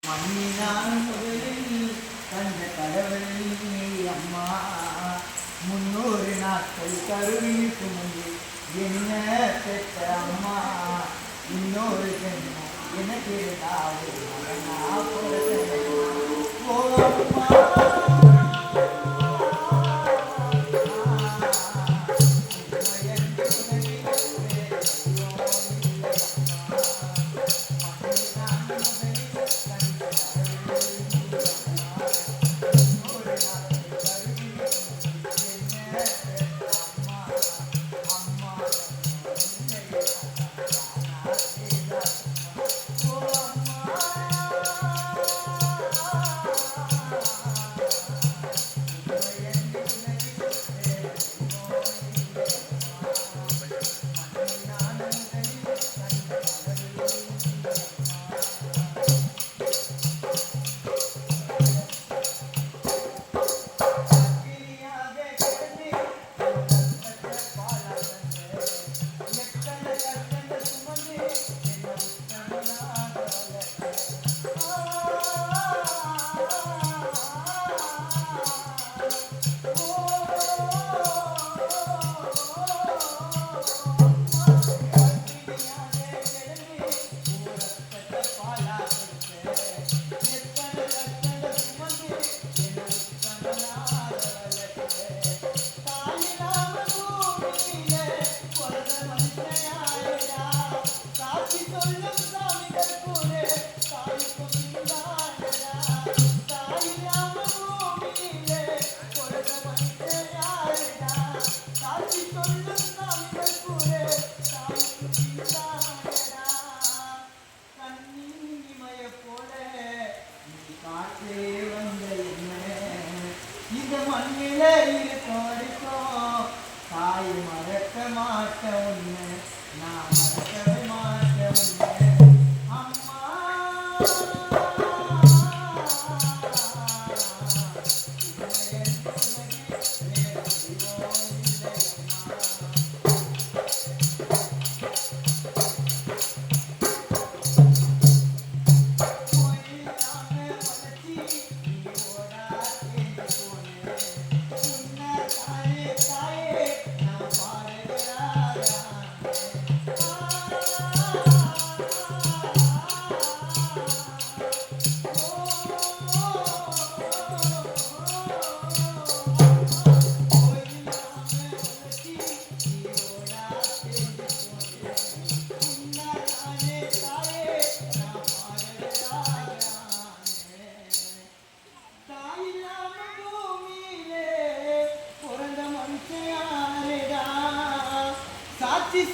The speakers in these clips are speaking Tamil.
மண்ணினான் முதலில் கண்ட கடவுள் நீ அம்மா 300 நாட்கள் கருவில் சுமந்து என்ன பெற்ற அம்மா இன்னொரு ஜென்மம் எனக்கு இருந்தாவும் மகனா இந்த மண்ணில இருக்கோம் தாய் மறக்க மாட்டேன் உன்னை நான் மறக்கவே மாட்டேன் உன்னை அம்மா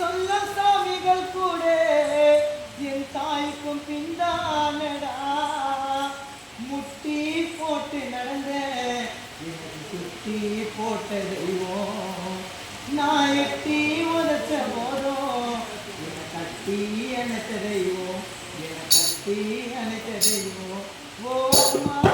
சொல்ல சாமிகள் கூட என் தாய்க்கும் பிந்தானடா முட்டி போட்டு நடந்த எனக்கு சுட்டி போட்ட தெய்வம் நான் எட்டி உதச்ச போதும் என்னை கட்டி அணைத்த தெய்வம் என்னை கட்டி அணைத்த தெய்வம் ஓ